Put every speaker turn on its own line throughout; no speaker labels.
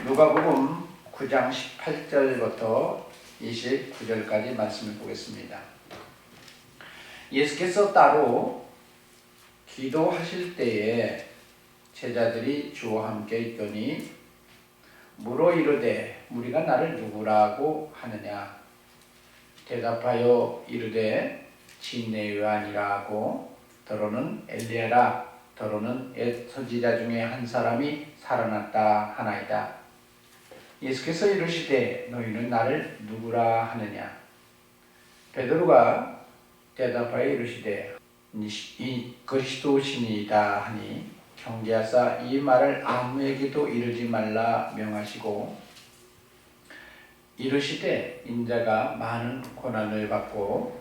누가복음 9장 18절부터 29절까지 말씀을 보겠습니다. 예수께서 따로 기도하실 때에 제자들이 주와 함께 있더니 물어 이르되 무리가 나를 누구라고 하느냐. 대답하여 이르되 진내가 아니라고, 더러는 엘리야라, 더러는 옛 선지자 중에 한 사람이 살아났다 하나이다. 예수께서 이르시되 너희는 나를 누구라 하느냐. 베드로가 대답하여 이르시되 이 그리스도시니이다 하니 경계하사 이 말을 아무에게도 이르지 말라 명하시고 이르시되 인자가 많은 고난을 받고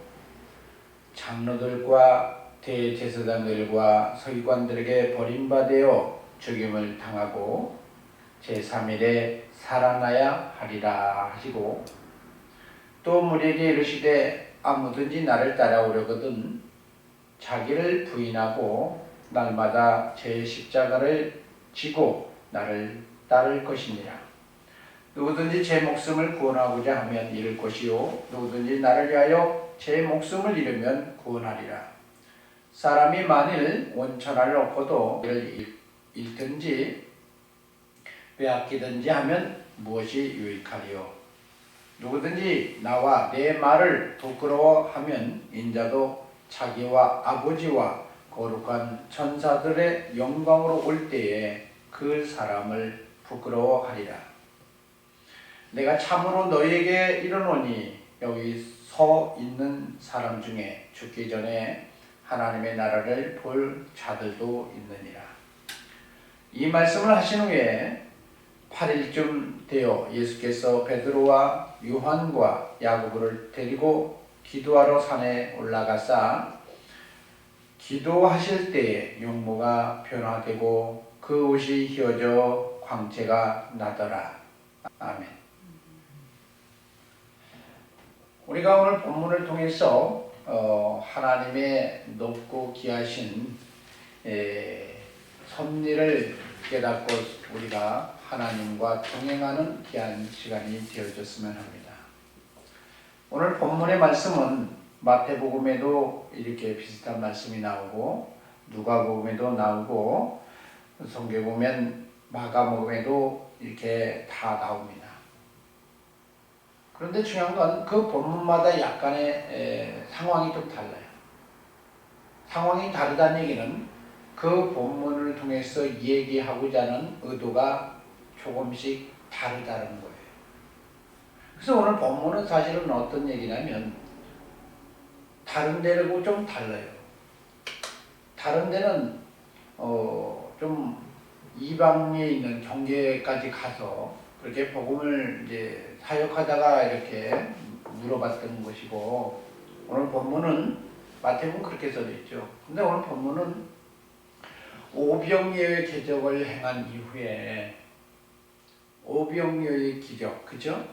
장로들과 대제사장들과 서기관들에게 버림받아 죽임을 당하고 제3일에 살아나야 하리라 하시고, 또 무리에게 이르시되 아무든지 나를 따라오려거든 자기를 부인하고 날마다 제 십자가를 지고 나를 따를 것이니라. 누구든지 제 목숨을 구원하고자 하면 잃을 것이요 누구든지 나를 위하여 제 목숨을 잃으면 구원하리라. 사람이 만일 원천하를 얻고도 이를 잃든지 빼앗기든지 하면 무엇이 유익하리요. 누구든지 나와 내 말을 부끄러워하면 인자도 자기와 아버지와 거룩한 천사들의 영광으로 올 때에 그 사람을 부끄러워하리라. 내가 참으로 너희에게 이르노니 여기 서 있는 사람 중에 죽기 전에 하나님의 나라를 볼 자들도 있느니라. 이 말씀을 하신 후에 8일쯤 되어 예수께서 베드로와 요한과 야고보를 데리고 기도하러 산에 올라가사 기도하실 때에 용모가 변화되고 그 옷이 휘어져 광채가 나더라. 아멘. 우리가 오늘 본문을 통해서 하나님의 높고 귀하신 섭리를 깨닫고 우리가 하나님과 동행하는 귀한 시간이 되어졌으면 합니다. 오늘 본문의 말씀은 마태복음에도 이렇게 비슷한 말씀이 나오고 누가복음에도 나오고 성경에 보면 마가복음에도 이렇게 다 나옵니다. 그런데 중요한 건 그 본문마다 약간의 상황이 좀 달라요. 상황이 다르다는 얘기는 그 본문을 통해서 얘기하고자 하는 의도가 조금씩 다르다는 거예요. 그래서 오늘 본문은 사실은 어떤 얘기냐면 다른 데하고 좀 달라요. 다른 데는 좀 이방에 있는 경계까지 가서 그렇게 복음을 이제 사역하다가 이렇게 물어봤던 것이고, 오늘 본문은 마태복음 그렇게 써져 있죠. 근데 오늘 본문은 오병이어의 기적을 행한 이후에 오병이어의 기적, 그죠?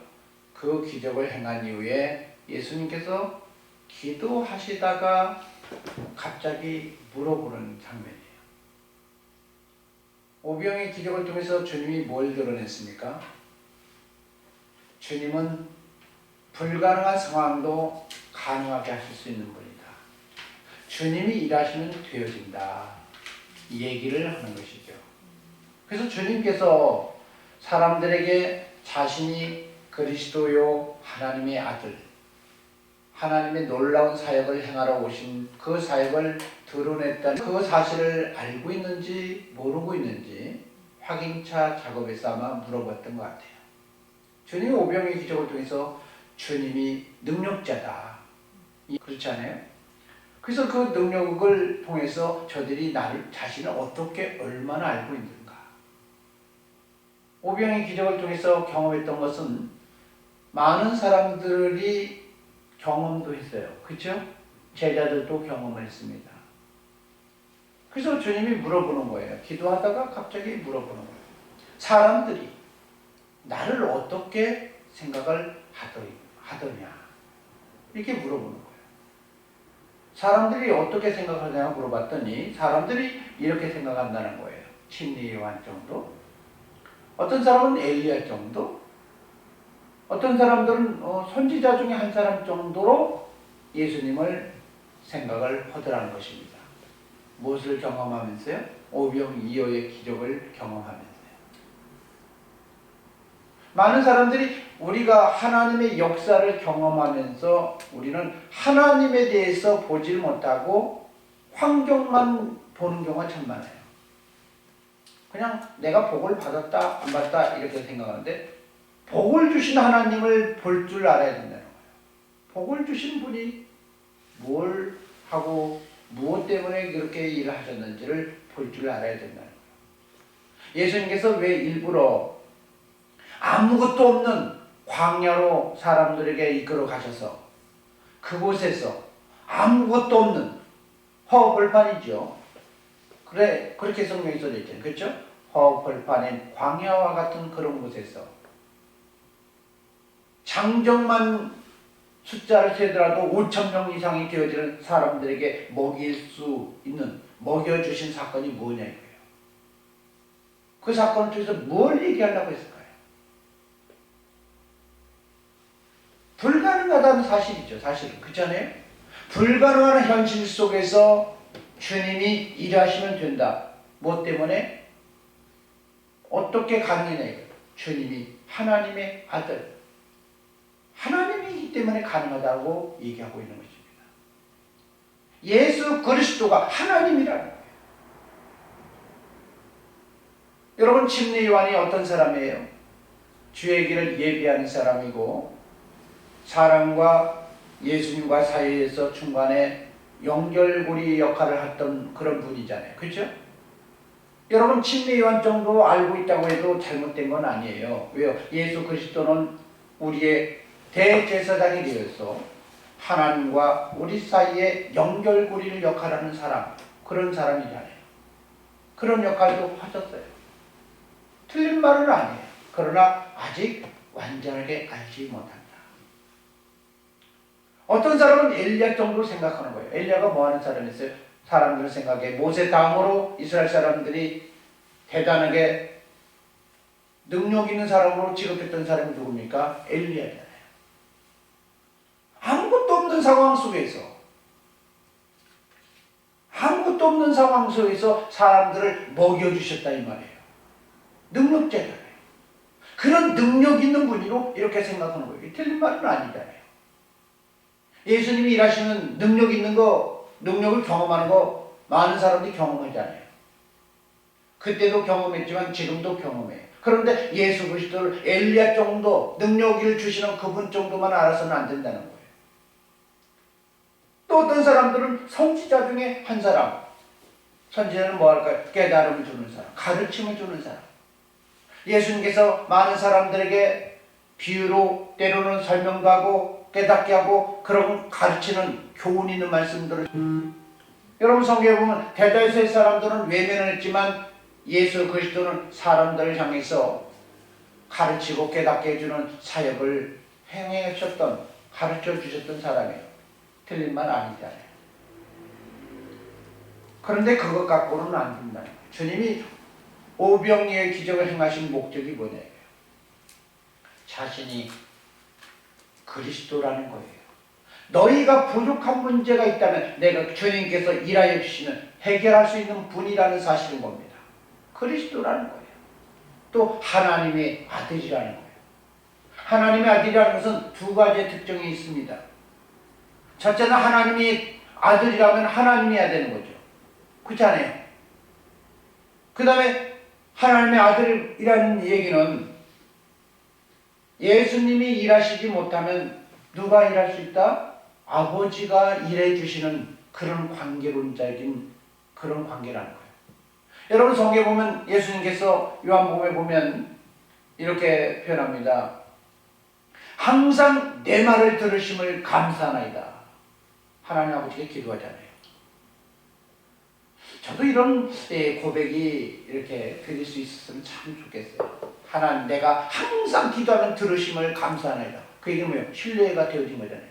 그 기적을 행한 이후에 예수님께서 기도하시다가 갑자기 물어보는 장면이에요. 오병이어의 기적을 통해서 주님이 뭘 드러냈습니까? 주님은 불가능한 상황도 가능하게 하실 수 있는 분이다. 주님이 일하시면 되어진다. 이 얘기를 하는 것이죠. 그래서 주님께서 사람들에게 자신이 그리스도요 하나님의 아들, 하나님의 놀라운 사역을 행하러 오신 그 사역을 드러냈다는 그 사실을 알고 있는지 모르고 있는지 확인차 작업에서 아마 물어봤던 것 같아요. 주님이 오병이어의 기적을 통해서 주님이 능력자다. 그렇지 않아요? 그래서 그 능력을 통해서 저들이 자신을 어떻게 얼마나 알고 있는가. 오병이어의 기적을 통해서 경험했던 것은 많은 사람들이 경험도 했어요. 그렇죠? 제자들도 경험을 했습니다. 그래서 주님이 물어보는 거예요. 기도하다가 갑자기 물어보는 거예요. 사람들이 나를 어떻게 생각을 하더냐. 이렇게 물어보는 거예요. 사람들이 어떻게 생각하냐 물어봤더니 사람들이 이렇게 생각한다는 거예요. 침례 요한 정도. 어떤 사람은 엘리야 정도, 어떤 사람들은 선지자 중에 한 사람 정도로 예수님을 생각을 하더라는 것입니다. 무엇을 경험하면서요? 오병이어의 기적을 경험하면서요. 많은 사람들이 우리가 하나님의 역사를 경험하면서 우리는 하나님에 대해서 보질 못하고 환경만 보는 경우가 참 많아요. 그냥 내가 복을 받았다 안 받았다 이렇게 생각하는데, 복을 주신 하나님을 볼 줄 알아야 된다는 거예요. 복을 주신 분이 뭘 하고 무엇 때문에 그렇게 일을 하셨는지를 볼 줄 알아야 된다는 거예요. 예수님께서 왜 일부러 아무것도 없는 광야로 사람들에게 이끌어 가셔서 그곳에서 아무것도 없는 허허벌판이죠. 그래, 그렇게 성경에 써져 있잖아요. 그렇죠? 허허벌판인 광야와 같은 그런 곳에서 장정만 숫자를 세더라도 5,000명 이상이 되어지는 사람들에게 먹일 수 있는, 먹여주신 사건이 뭐냐 이거예요. 그 사건을 통해서 뭘 얘기하려고 했을까요? 불가능하다는 사실이죠. 사실은. 그렇잖아요? 불가능한 현실 속에서 주님이 일하시면 된다. 뭐 때문에? 어떻게 가능해요? 주님이 하나님의 아들, 하나님이기 때문에 가능하다고 얘기하고 있는 것입니다. 예수 그리스도가 하나님이라는 거예요. 여러분, 침례 요한이 어떤 사람이에요? 주의 길을 예비하는 사람이고 사람과 예수님과 사이에서 중간에 연결고리 역할을 했던 그런 분이잖아요. 그렇죠? 여러분, 침례 요한 정도 알고 있다고 해도 잘못된 건 아니에요. 왜요? 예수 그리스도는 우리의 대제사장이 되어서 하나님과 우리 사이에 연결고리를 역할하는 사람, 그런 사람이잖아요. 그런 역할도 하셨어요. 틀린 말은 아니에요. 그러나 아직 완전하게 알지 못한다. 어떤 사람은 엘리야 정도로 생각하는 거예요. 엘리야가 뭐 하는 사람이었어요? 사람들 생각에 모세 다음으로 이스라엘 사람들이 대단하게 능력 있는 사람으로 취급했던 사람이 누굽니까? 엘리야잖아요. 아무것도 없는 상황 속에서, 아무것도 없는 상황 속에서 사람들을 먹여주셨다 이 말이에요. 능력자잖아요. 그런 능력 있는 분이로 이렇게 생각하는 거예요. 틀린 말은 아니잖아요. 예수님이 일하시는 능력 있는 거, 능력을 경험하는 거 많은 사람들이 경험하잖아요. 그때도 경험했지만 지금도 경험해요. 그런데 예수 그리스도를 엘리야 정도 능력을 주시는 그분 정도만 알아서는 안 된다는 거예요. 또 어떤 사람들은 선지자 중에 한 사람, 선지자는 뭐 할까요? 깨달음을 주는 사람, 가르침을 주는 사람. 예수님께서 많은 사람들에게 비유로 때로는 설명도 하고 깨닫게 하고 그런 가르치는 교훈 있는 말씀들을 여러분 성경에 보면 대다수의 사람들은 외면을 했지만 예수 그리스도는 사람들을 향해서 가르치고 깨닫게 해주는 사역을 행하셨던, 가르쳐 주셨던 사람이에요. 틀린 말 아니잖아요. 그런데 그것 갖고는 안 된다는 거예요. 주님이 오병이어의 기적을 행하신 목적이 뭐냐? 자신이 그리스도라는 거예요. 너희가 부족한 문제가 있다면 내가 주님께서 일하여 주시면 해결할 수 있는 분이라는 사실인 겁니다. 그리스도라는 거예요. 또 하나님의 아들이라는 거예요. 하나님의 아들이라는 것은 두 가지의 특징이 있습니다. 첫째는 하나님이 아들이라면 하나님이어야 되는 거죠. 그렇지 않아요? 그 다음에 하나님의 아들이라는 얘기는 예수님이 일하시지 못하면 누가 일할 수 있다? 아버지가 일해 주시는 그런 관계론적인 그런 관계라는 거예요. 여러분 성경에 보면 예수님께서 요한복음에 보면 이렇게 표현합니다. 항상 내 말을 들으심을 감사하나이다. 하나님 아버지께 기도하잖아요. 저도 이런 고백이 이렇게 드릴 수 있었으면 참 좋겠어요. 하나님, 내가 항상 기도하면 들으심을 감사하나이다. 그 얘기는 뭐예요? 신뢰가 되어진 거잖아요.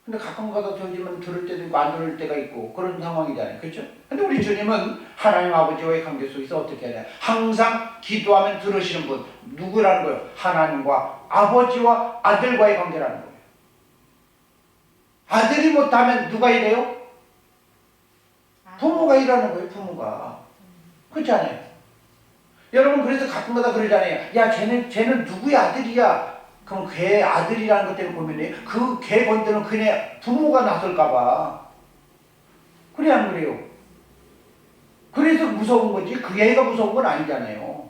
근데 가끔 가다 들으면 들을 때도 있고 안 들을 때가 있고 그런 상황이잖아요. 그렇죠? 근데 우리 주님은 하나님 아버지와의 관계 속에서 어떻게 해야 돼요? 항상 기도하면 들으시는 분 누구라는 거예요? 하나님과 아버지와 아들과의 관계라는 거예요. 아들이 못하면 누가 이래요? 부모가 일하는 거예요. 부모가. 그렇지 않아요? 여러분 그래서 가끔가다 그러잖아요. 야 쟤는 누구의 아들이야? 그럼 걔 아들이라는 것 때문에 보면 그 걔 건드는 그네 부모가 나설까봐. 그래 안 그래요? 그래서 무서운 거지 그 애가 무서운 건 아니잖아요.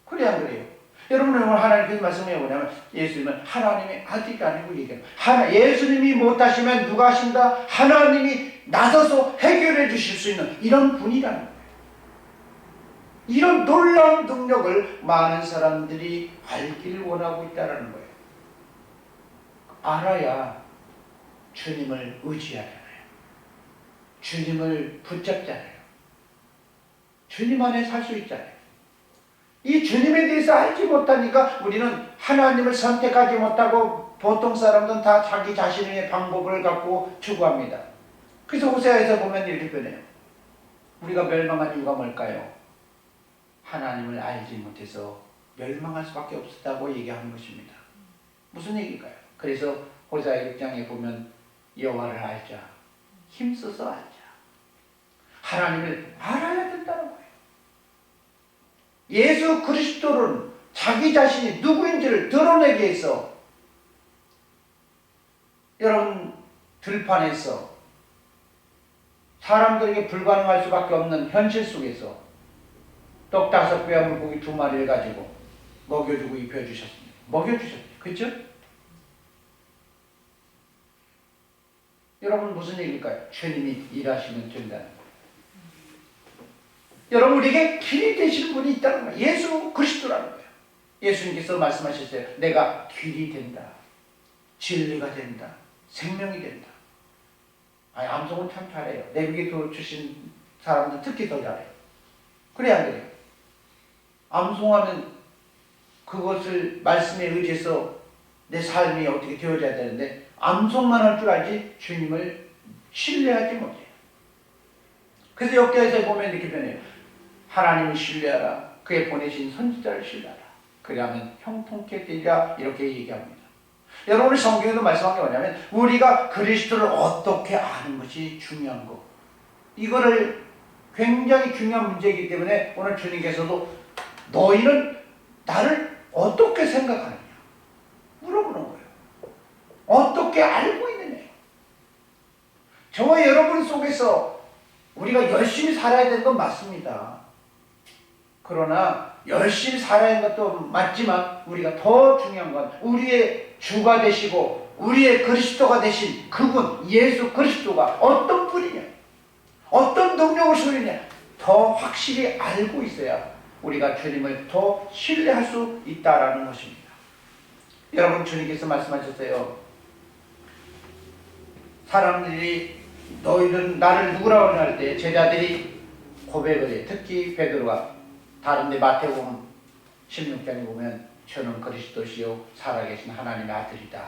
그래 안 그래요? 여러분 오늘 하나님께서 말씀해 뭐냐면 예수님은 하나님의 아들이 아니고 얘기해요. 예수님이 못하시면 누가 하신다? 하나님이 나서서 해결해 주실 수 있는 이런 분이라는 거예요. 이런 놀라운 능력을 많은 사람들이 알기를 원하고 있다는 거예요. 알아야 주님을 의지하잖아요. 주님을 붙잡잖아요. 주님 안에 살 수 있잖아요. 이 주님에 대해서 알지 못하니까 우리는 하나님을 선택하지 못하고 보통 사람들은 다 자기 자신의 방법을 갖고 추구합니다. 그래서 호세아에서 보면 이렇게 변해요. 우리가 멸망한 이유가 뭘까요? 하나님을 알지 못해서 멸망할 수밖에 없었다고 얘기하는 것입니다. 무슨 얘기일까요? 그래서 호세아 6장에 보면 여호와를 알자. 힘써서 알자. 하나님을 알아야 된다는 거예요. 예수 그리스도는 자기 자신이 누구인지를 드러내기 위해서 여러분 들판에서 사람들에게 불가능할 수밖에 없는 현실 속에서 떡 5개와 물고기 2마리를 가지고 먹여주고 입혀주셨습니다. 먹여주셨죠. 그렇죠? 여러분 무슨 얘기일까요? 주님이 일하시면 된다는 거예요. 여러분 우리에게 길이 되시는 분이 있다는 거예요. 예수 그리스도라는 거예요. 예수님께서 말씀하셨어요. 내가 길이 된다. 진리가 된다. 생명이 된다. 아니 암송은 참 잘해요. 내비게 주신 사람들 특히 더 잘해요. 그래 안 그래요? 암송하면 그것을 말씀에 의지해서 내 삶이 어떻게 되어져야 되는데 암송만 할 줄 알지 주님을 신뢰하지 못해요. 그래서 역대에서 보면 이렇게 변해요. 하나님을 신뢰하라. 그의 보내신 선지자를 신뢰하라. 그리하면 형통케 되리라. 이렇게 얘기합니다. 여러분의 성경에도 말씀한 게 뭐냐면 우리가 그리스도를 어떻게 아는 것이 중요한 거. 이거를 굉장히 중요한 문제이기 때문에 오늘 주님께서도 너희는 나를 어떻게 생각하느냐 물어보는 거예요. 어떻게 알고 있느냐. 저와 여러분 속에서 우리가 열심히 살아야 되는 건 맞습니다. 그러나 열심히 살아야 하는 것도 맞지만 우리가 더 중요한 건 우리의 주가 되시고 우리의 그리스도가 되신 그분 예수 그리스도가 어떤 분이냐 어떤 능력을 소리냐 더 확실히 알고 있어야 우리가 주님을 더 신뢰할 수 있다라는 것입니다. 여러분 주님께서 말씀하셨어요. 사람들이 너희는 나를 누구라고 할 때 제자들이 고백을 해. 특히 베드로가 다른데 마태복음 16장에 보면 저는 그리스도시요 살아계신 하나님의 아들이다.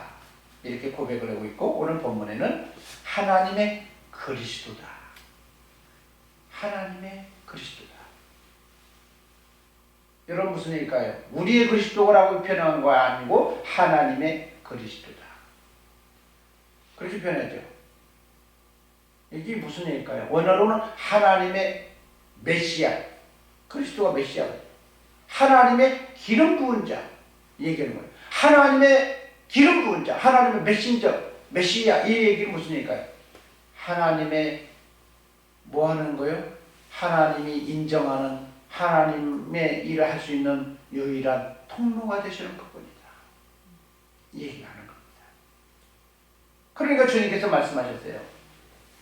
이렇게 고백을 하고 있고 오늘 본문에는 하나님의 그리스도다. 하나님의 그리스도다. 여러분 무슨 얘기일까요? 우리의 그리스도라고 표현한 거 아니고 하나님의 그리스도다. 그렇게 표현하죠. 이게 무슨 얘기일까요? 원어로는 하나님의 메시아. 그리스도가 메시아가 하나님의 기름 부은 자 얘기하는 거예요. 하나님의 기름 부은 자, 하나님의 메신저, 메시아 이 얘기는 무슨 얘기일까요? 하나님의 뭐 하는 거예요? 하나님이 인정하는 하나님의 일을 할 수 있는 유일한 통로가 되시는 그분이다. 이 얘기하는 겁니다. 그러니까 주님께서 말씀하셨어요.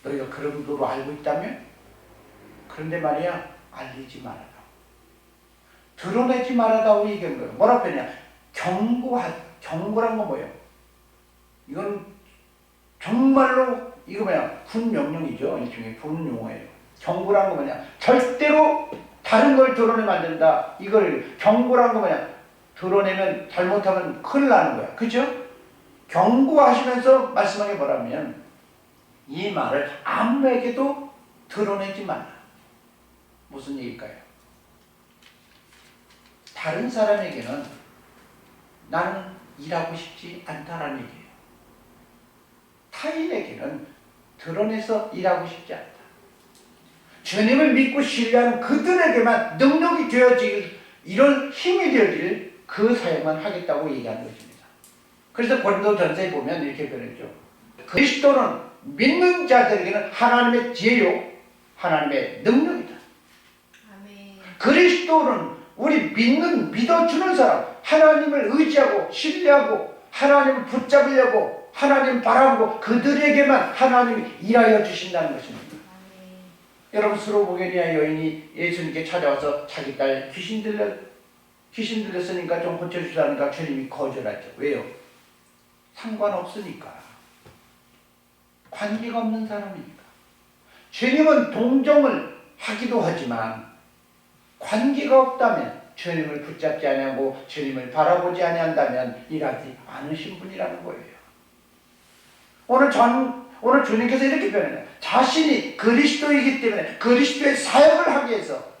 너희가 그런 정도로 알고 있다면? 그런데 말이야 알리지 말아라. 드러내지 말아다오 얘기하는 거예요. 뭐라고 표현해요? 경고란 건 뭐예요? 이건 정말로 이거 뭐야? 군 명령이죠. 일종의 군 용어예요. 경고란 건 뭐냐? 절대로 다른 걸 드러내면 안 된다. 이걸 경고란 건 뭐냐? 드러내면 잘못하면 큰일 나는 거야. 그죠? 경고하시면서 말씀하게 뭐라면 이 말을 아무에게도 드러내지 말라. 무슨 얘기일까요? 다른 사람에게는 나는 일하고 싶지 않다라는 얘기예요. 타인에게는 드러내서 일하고 싶지 않다. 주님을 믿고 신뢰하는 그들에게만 능력이 되어질, 이런 힘이 되어질 그 사역만 하겠다고 얘기하는 것입니다. 그래서 고린도전서에 보면 이렇게 표현했죠. 그리스도는 믿는 자들에게는 하나님의 지혜요, 하나님의 능력이다.
아멘.
그리스도는 우리 믿어주는 사람, 하나님을 의지하고 신뢰하고 하나님을 붙잡으려고 하나님을 바라보고 그들에게만 하나님이 일하여 주신다는 것입니다.
아멘.
여러분, 스로보게니아 여인이 예수님께 찾아와서 자기 딸 귀신 들렸으니까 좀 고쳐주라니까 주님이 거절하죠. 왜요? 상관없으니까. 관계가 없는 사람이니까. 주님은 동정을 하기도 하지만 관계가 없다면, 주님을 붙잡지 아니하고 주님을 바라보지 아니한다면 일하지 않으신 분이라는 거예요. 오늘 주님께서 이렇게 표현해요. 자신이 그리스도이기 때문에 그리스도의 사역을 하기 위해서,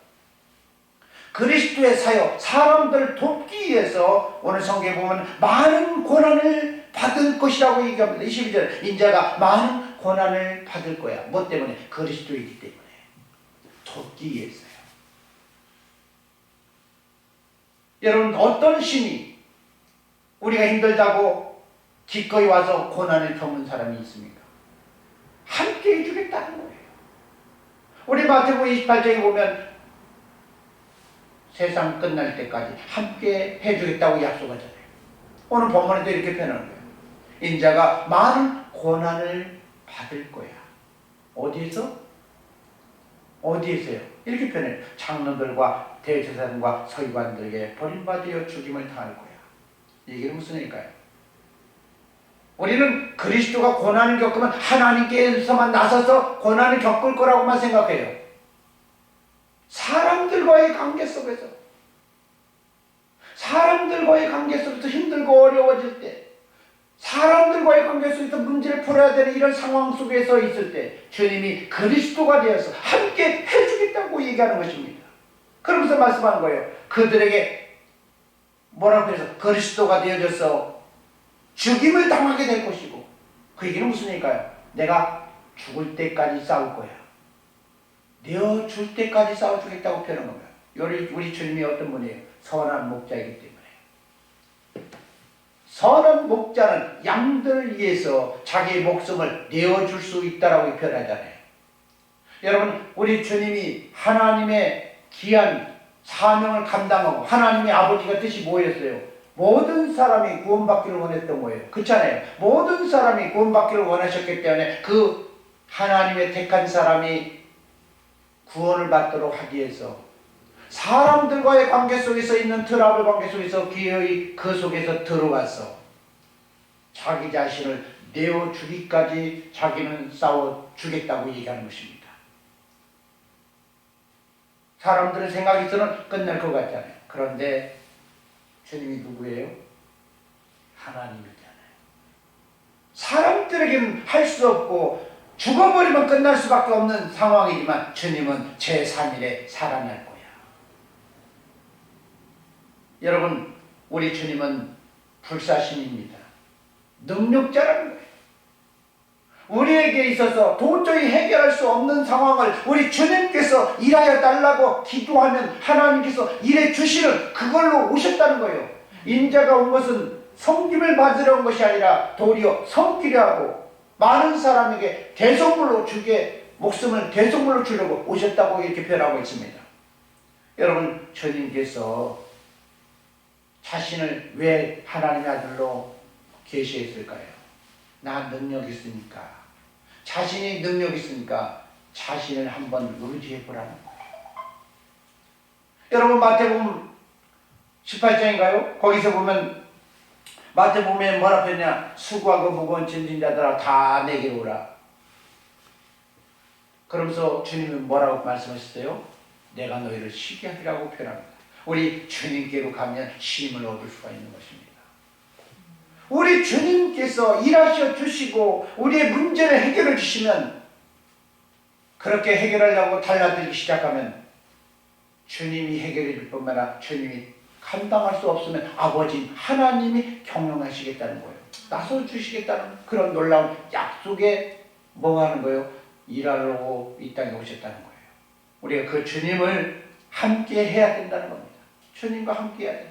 그리스도의 사역, 사람들을 돕기 위해서 오늘 성경에 보면 많은 고난을 받을 것이라고 얘기합니다. 22절, 인자가 많은 고난을 받을 거야. 뭐 때문에? 그리스도이기 때문에. 돕기 위해서요. 여러분, 어떤 신이 우리가 힘들다고 기꺼이 와서 고난을 겪는 사람이 있습니까? 함께 해주겠다는 거예요. 우리 마태복음 28장에 보면 세상 끝날 때까지 함께 해주겠다고 약속하잖아요. 오늘 본문에도 이렇게 표현하는 거예요. 인자가 많은 고난을 받을 거야. 어디에서? 어디에서요? 이렇게 표현해요. 장로들과 대제사장과 서기관들에게 버림받아 죽임을 당할 거야. 이게 무슨 얘기일까요? 우리는 그리스도가 고난을 겪으면 하나님께서만 나서서 고난을 겪을 거라고만 생각해요. 사람들과의 관계 속에서, 사람들과의 관계 속에서 힘들고 어려워질 때, 사람들과의 관계 속에서 문제를 풀어야 되는 이런 상황 속에서 있을 때 주님이 그리스도가 되어서 함께 해주겠다고 얘기하는 것입니다. 그러면서 말씀하는 거예요. 그들에게 뭐라고 해서 그리스도가 되어져서 죽임을 당하게 될 것이고, 그 얘기는 무슨 얘기일까요? 내가 죽을 때까지 싸울 거야. 내어 줄 때까지 싸워주겠다고 표현한 겁니다. 우리 주님이 어떤 분이에요? 선한 목자이기 때문에. 선한 목자는 양들을 위해서 자기의 목숨을 내어줄 수 있다라고 표현하잖아요. 여러분, 우리 주님이 하나님의 귀한 사명을 감당하고 하나님의 아버지가 뜻이 뭐였어요? 모든 사람이 구원받기를 원했던 거예요. 그렇잖아요. 모든 사람이 구원받기를 원하셨기 때문에 그 하나님의 택한 사람이 구원을 받도록 하기 위해서 사람들과의 관계 속에서 있는 트러블 관계 속에서 기어이 그 속에서 들어가서 자기 자신을 내어주기까지 자기는 싸워주겠다고 얘기하는 것입니다. 사람들의 생각에서는 끝날 것 같잖아요. 그런데 주님이 누구예요? 하나님이잖아요. 사람들에게는 할 수 없고 죽어버리면 끝날 수밖에 없는 상황이지만 주님은 제3일에 살아날 거야. 여러분, 우리 주님은 불사신입니다. 능력자라는 거예요. 우리에게 있어서 도저히 해결할 수 없는 상황을 우리 주님께서 일하여 달라고 기도하면 하나님께서 일해 주시는, 그걸로 오셨다는 거예요. 인자가 온 것은 섬김을 받으려 온 것이 아니라 도리어 섬기려 하고 많은 사람에게 대속물로 주게, 목숨을 대속물로 주려고 오셨다고 이렇게 표현하고 있습니다. 여러분, 주님께서 자신을 왜 하나님의 아들로 계시했을까요? 나 능력이 있으니까, 자신이 능력이 있으니까 자신을 한번 의지해 보라는 거예요. 여러분, 마태복음 18장인가요? 거기서 보면 마태복음에 뭐라 했냐? 수고하고 무거운 짐진 자들아 다 내게로 오라. 그러면서 주님은 뭐라고 말씀하셨어요? 내가 너희를 쉬게 하리라고 표현합니다. 우리 주님께로 가면 쉼을 얻을 수가 있는 것입니다. 우리 주님께서 일하셔 주시고 우리의 문제를 해결해 주시면 그렇게 해결하려고 달라들기 시작하면 주님이 해결해 줄 뿐만 아니라 주님이 감당할 수 없으면 아버지 하나님이 경영하시겠다는 거예요. 나서 주시겠다는 그런 놀라운 약속에 뭐 하는 거예요? 일하려고 이 땅에 오셨다는 거예요. 우리가 그 주님을 함께 해야 된다는 겁니다. 주님과 함께 해야 돼요.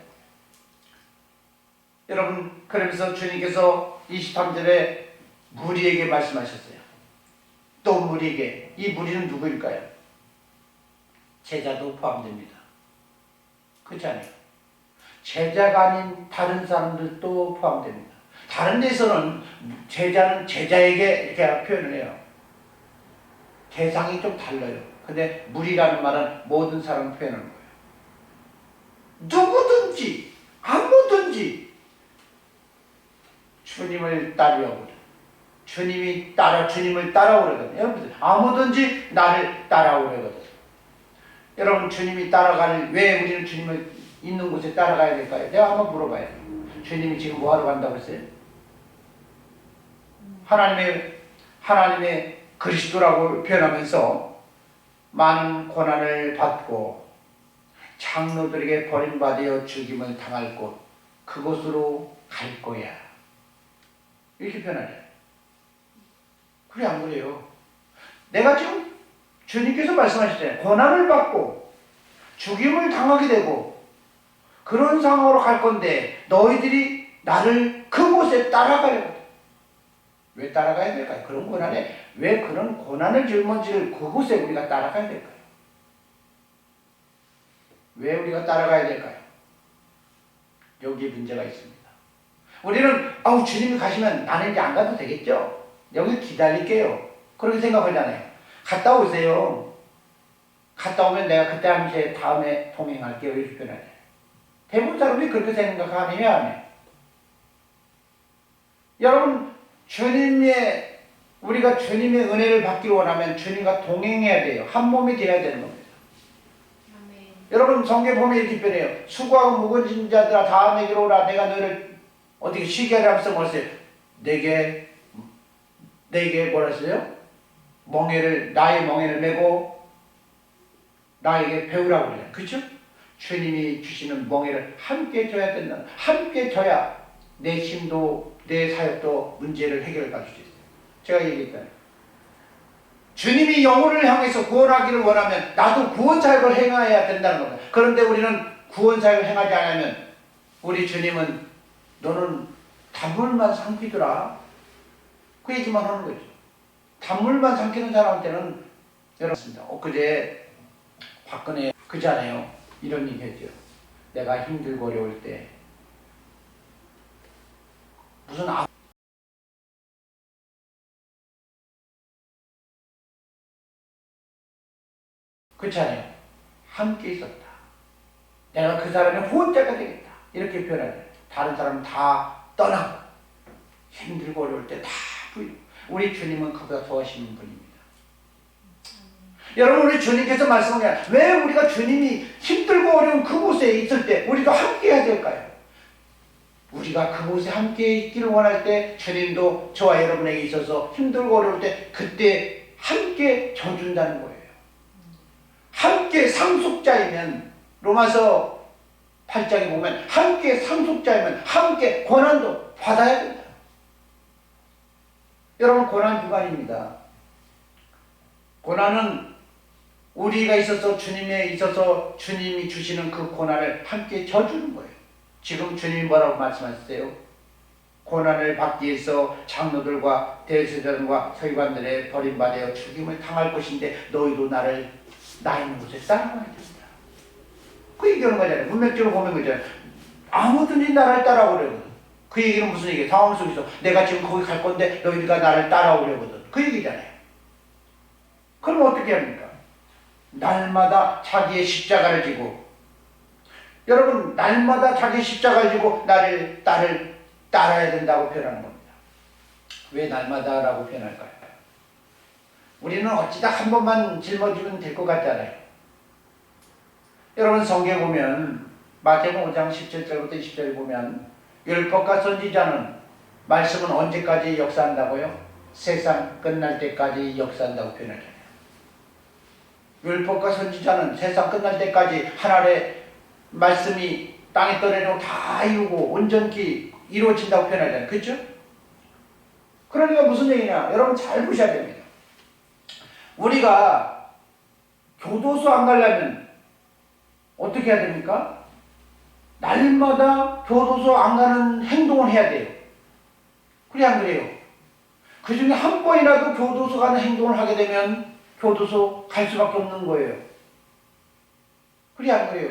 여러분, 그러면서 주님께서 23절에 무리에게 말씀하셨어요. 또 무리에게. 이 무리는 누구일까요? 제자도 포함됩니다. 그렇지 않아요? 제자가 아닌 다른 사람들도 포함됩니다. 다른 데서는 제자는 제자에게 이렇게 표현을 해요. 대상이 좀 달라요. 근데 무리라는 말은 모든 사람을 표현하는 거예요. 누구든지 아무든지 주님을 따르려고 주님을 따라오려거든요. 여러분들 아무든지 나를 따라오려거든요. 여러분 주님이 따라갈 왜 우리는 주님을 있는 곳에 따라가야 될까요? 내가 한번 물어봐요. 주님이 지금 뭐하러 간다고 했어요? 하나님의 그리스도라고 표현하면서 많은 고난을 받고 장로들에게 버림받아 죽임을 당할 곳 그곳으로 갈 거야. 이렇게 표현하죠. 그래 안 그래요? 내가 지금 주님께서 말씀하셨잖아요. 고난을 받고 죽임을 당하게 되고 그런 상황으로 갈 건데 너희들이 나를 그곳에 따라가려고. 왜 따라가야 될까요? 그런 고난에 왜 그런 고난을 짊어질 그곳에 우리가 따라가야 될까요? 왜 우리가 따라가야 될까요? 여기에 문제가 있습니다. 우리는 주님이 가시면 나는 이제 안 가도 되겠죠? 여기 기다릴게요. 그렇게 생각하잖아요. 갔다 오세요. 갔다 오면 내가 그때 함께 다음에 동행할게요. 이렇게 표현하죠. 대부분 사람이 그렇게 생각하느냐 안 해요. 여러분 우리가 주님의 은혜를 받기를 원하면 주님과 동행해야 돼요. 한 몸이 되어야 되는 겁니다.
아멘.
여러분 성경 보면 이렇게 표현해요. 수고하고 무거운 자들아 다 내게로 오라. 내가 너를 어떻게 쉬게 하라 하면서 뭐랬어요? 내게 뭐라 했어요? 나의 멍에를 메고 나에게 배우라고 그래요. 그렇죠? 주님이 주시는 멍에를 함께 져야 된다. 함께 져야 내 힘도 내 사역도 문제를 해결해 갈 수 있어요. 제가 얘기했잖아요. 주님이 영혼을 향해서 구원하기를 원하면 나도 구원 사역을 행해야 된다는 겁니다. 그런데 우리는 구원 사역을 행하지 않으면 우리 주님은 너는 단물만 삼키더라. 그 얘기만 하는 거죠. 단물만 삼키는 사람한테는 여러분 엊그제 박근혜 그잖아요. 이런 얘기 했죠. 내가 힘들고 어려울 때 무슨 그렇잖아요. 함께 있었다. 내가 그 사람의 후원자가 되겠다. 이렇게 표현하죠. 다른 사람은 다 떠나고 힘들고 어려울 때 다 부이고 우리 주님은 그보다 더 하시는 분입니다. 여러분 우리 주님께서 말씀하냐 왜 우리가 주님이 힘들고 어려운 그곳에 있을 때 우리도 함께 해야 될까요? 우리가 그곳에 함께 있기를 원할 때 주님도 저와 여러분에게 있어서 힘들고 어려울 때 그때 함께 져준다는 거예요. 함께 상속자이면 로마서 8장에 보면 함께 상속자이면 함께 고난도 받아야 된다. 여러분 고난 주간입니다. 고난은 우리가 있어서 주님에 있어서 주님이 주시는 그 고난을 함께 져주는 거예요. 지금 주님이 뭐라고 말씀하셨어요? 고난을 받기 위해서 장로들과 대제사장과 서기관들의 버림받아 죽임을 당할 것인데 너희도 나 있는 곳에 따라가야 된다. 그 얘기하는 거잖아요. 문맥적으로 보면 그잖아요. 아무든지 나를 따라오려거든. 그 얘기는 무슨 얘기예요? 상황 속에서 내가 지금 거기 갈 건데 너희가 나를 따라오려거든. 그 얘기잖아요. 그럼 어떻게 합니까? 날마다 자기의 십자가를 지고 여러분 날마다 자기 십자가를 지고 나를 따라야 된다고 표현하는 겁니다. 왜 날마다라고 표현할까요? 우리는 어찌다 한 번만 짊어지면 될 것 같잖아요. 여러분 성경에 보면 마태복음 5장 17절부터 20절 보면 율법과 선지자는 말씀은 언제까지 역사한다고요? 세상 끝날 때까지 역사한다고 표현하잖아요. 율법과 선지자는 세상 끝날 때까지 하나님의 말씀이 땅에 떨어지고 다 이루고 온전히 이루어진다고 표현하잖아요. 그렇죠? 그러니까 무슨 얘기냐? 여러분 잘 보셔야 됩니다. 우리가 교도소 안 가려면 어떻게 해야 됩니까? 날마다 교도소 안 가는 행동을 해야 돼요. 그래 안 그래요? 그 중에 한 번이라도 교도소 가는 행동을 하게 되면 교도소 갈 수밖에 없는 거예요. 그래 안 그래요?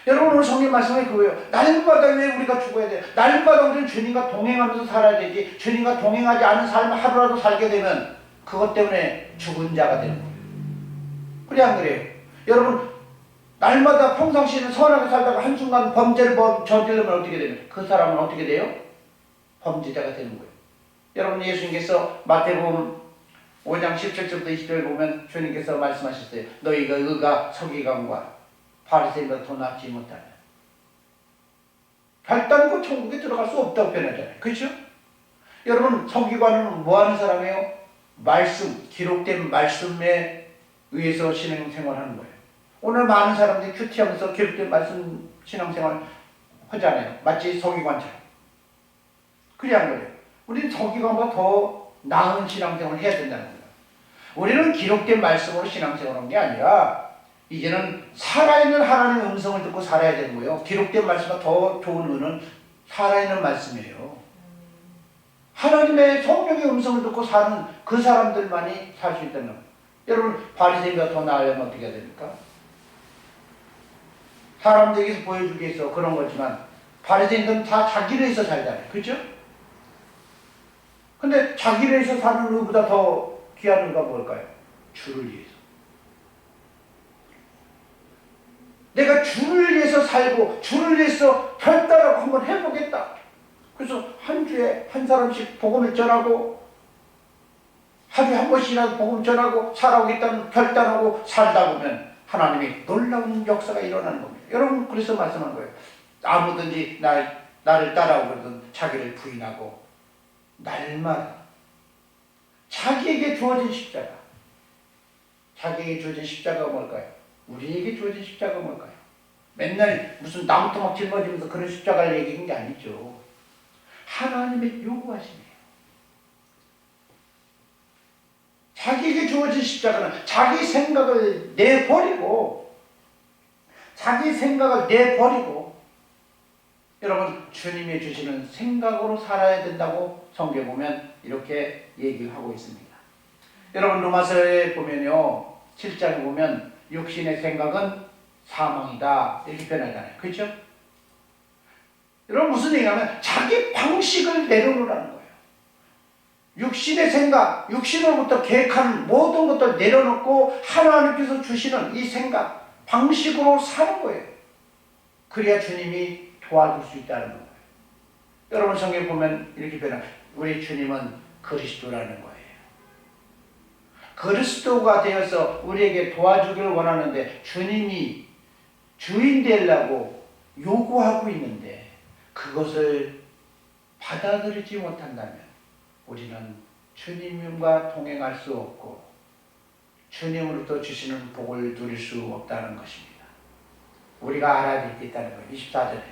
여러분 오늘 성경 말씀이 그거예요. 날마다 왜 우리가 죽어야 돼요? 날마다 우리는 주님과 동행하면서 살아야 되지. 주님과 동행하지 않은 삶을 하루라도 살게 되면 그것 때문에 죽은 자가 되는 거예요. 그래 안 그래요? 여러분 날마다 평상시에는 선하게 살다가 한순간 범죄를 저지르면 어떻게 되면 그 사람은 어떻게 돼요? 범죄자가 되는 거예요. 여러분 예수님께서 마태복음 5장 17절부터 20절 보면 주님께서 말씀하셨어요. 너희가 의가 서기관과 바리새인보다 더 낫지 못하냐. 결단코 천국에 들어갈 수 없다고 표현하잖아요. 그렇죠? 여러분 서기관은 뭐하는 사람이에요? 말씀, 기록된 말씀에 의해서 신앙생활하는 거예요. 오늘 많은 사람들이 큐티하면서 기록된 말씀 신앙생활 하잖아요. 마치 서기관처럼. 그래 안 그래요? 우리는 서기관보다 더 나은 신앙생활을 해야 된다는 거예요. 우리는 기록된 말씀으로 신앙생활하는 게 아니라 이제는 살아있는 하나님의 음성을 듣고 살아야 되는 거예요. 기록된 말씀보다 더 좋은 의는 살아있는 말씀이에요. 하나님의 성령의 음성을 듣고 사는 그 사람들만이 살 수 있다는 거예요. 여러분 바리새인보다 더 나으려면 어떻게 해야 됩니까? 사람들에게서 보여주기 위해서 그런 거지만 바리새인들은 다 자기를 위해서 살잖아요. 그렇죠? 근데 자기를 위해서 사는 의보다 더 귀한 의가 뭘까요? 주를 위해서. 내가 주를 위해서 살고 주를 위해서 결단하고 한번 해보겠다. 그래서 한 주에 한 사람씩 복음을 전하고 하루에 한 번씩이라도 복음 전하고 살아오겠다는 결단하고 살다 보면 하나님의 놀라운 역사가 일어나는 겁니다. 여러분 그래서 말씀한 거예요. 아무든지 나를 따라오거든 자기를 부인하고 날마다 자기에게 주어진 십자가. 자기에게 주어진 십자가가 뭘까요? 우리에게 주어진 십자가가 뭘까요? 맨날 무슨 나무토 막 짊어지면서 그런 십자가를 얘기하는 게 아니죠. 하나님의 요구하심이에요. 자기에게 주어진 십자가는 자기 생각을 내버리고 여러분 주님이 주시는 생각으로 살아야 된다고 성경에 보면 이렇게 얘기를 하고 있습니다. 여러분 로마서에 보면요 7장에 보면 육신의 생각은 사망이다 이렇게 표현하잖아요. 그렇죠? 여러분 무슨 얘기냐면 자기 방식을 내려놓으라는 거예요. 육신의 생각, 육신으로부터 계획하는 모든 것들을 내려놓고 하나님께서 주시는 이 생각, 방식으로 사는 거예요. 그래야 주님이 도와줄 수 있다는 거예요. 여러분 성경에 보면 이렇게 표현합니다. 우리 주님은 그리스도라는 거예요. 그리스도가 되어서 우리에게 도와주기를 원하는데 주님이 주인 되려고 요구하고 있는데 그것을 받아들이지 못한다면 우리는 주님과 동행할 수 없고 주님으로부터 주시는 복을 누릴 수 없다는 것입니다. 우리가 알아야 될 게 있다는 거예요. 24절에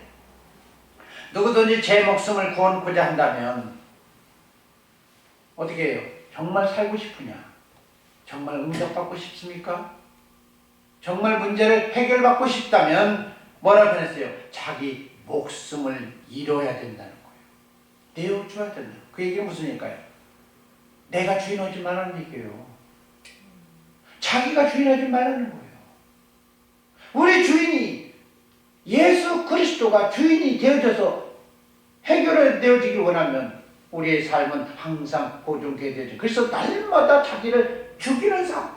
누구든지 제 목숨을 구원코자 한다면 어떻게 해요? 정말 살고 싶으냐? 정말 응답받고 싶습니까? 정말 문제를 해결받고 싶다면 뭐라 그랬어요? 자기 목숨을 잃어야 된다는 거예요. 내어줘야 된다. 그 얘기가 무슨 얘기일까요? 내가 주인하지 말라는 얘기예요. 자기가 주인하지 말라는 거예요. 우리 주인이 예수 그리스도가 주인이 되어져서 해결되어지길 원하면 우리의 삶은 항상 보존되어야 되죠. 그래서 날마다 자기를 죽이는 삶,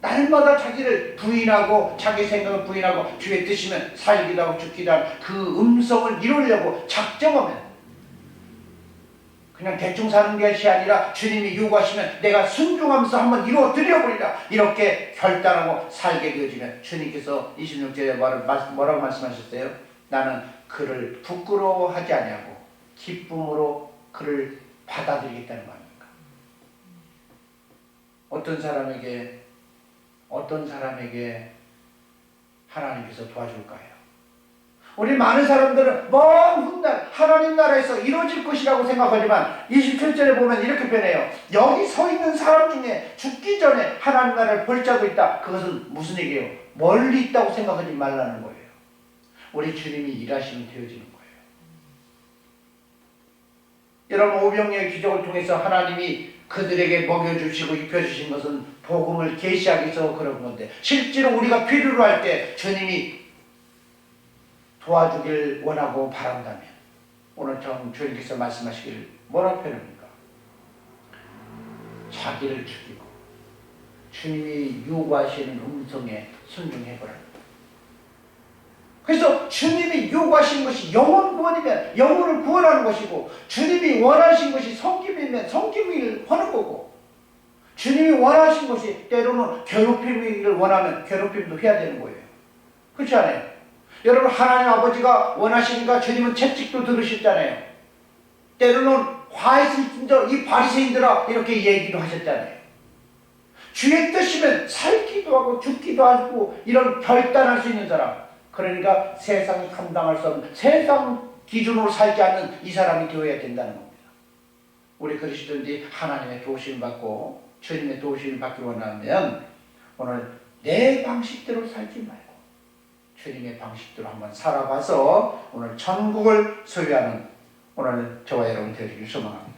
날마다 자기를 부인하고 자기 생각을 부인하고 주의 뜻이면 살기도 하고 죽기도 하는 그 음성을 이루려고 작정하면 그냥 대충 사는 것이 아니라 주님이 요구하시면 내가 순종하면서 한번 이루어 드려버리라 이렇게 결단하고 살게 되어지면 주님께서 26절에 뭐라고 말씀하셨어요? 나는 그를 부끄러워하지 아니하고 기쁨으로 그를 받아들이겠다는 거 아닙니까? 어떤 사람에게 하나님께서 도와줄까요? 우리 많은 사람들은 먼 훗날 하나님 나라에서 이루어질 것이라고 생각하지만 27절에 보면 이렇게 변해요. 여기 서 있는 사람 중에 죽기 전에 하나님 나라를 볼 자도 있다. 그것은 무슨 얘기예요? 멀리 있다고 생각하지 말라는 거예요. 우리 주님이 일하시면 되어지는 거예요. 여러분, 오병이어의 기적을 통해서 하나님이 그들에게 먹여주시고 입혀주신 것은 복음을 계시하기 위해서 그런 건데, 실제로 우리가 필요로 할 때 주님이 도와주길 원하고 바란다면 오늘 참 주님께서 말씀하시길 뭐라고 표현합니까? 자기를 죽이고 주님이 요구하시는 음성에 순종해보라. 그래서 주님이 요구하시는 것이 영혼 구원이면 영혼을 구원하는 것이고, 주님이 원하신 것이 섬김이면 섬김을 하는 거고, 주님이 원하신 것이 때로는 괴롭힘을 원하면 괴롭힘도 해야 되는 거예요. 그렇지 않아요? 여러분, 하나님 아버지가 원하시니까 주님은 채찍도 들으셨잖아요. 때로는 화해스럽다 이 바리새인들아 이렇게 얘기도 하셨잖아요. 주의 뜻이면 살기도 하고 죽기도 하고 이런 결단할 수 있는 사람, 그러니까 세상이 감당할 수 없는, 세상 기준으로 살지 않는 이 사람이 되어야 된다는 겁니다. 우리 그리스도인들이 하나님의 도우심을 받고 주님의 도우심을 받기 원하면 오늘 내 방식대로 살지 말고 주님의 방식대로 한번 살아봐서 오늘 천국을 소유하는 오늘 저와 여러분 되기를 소망합니다.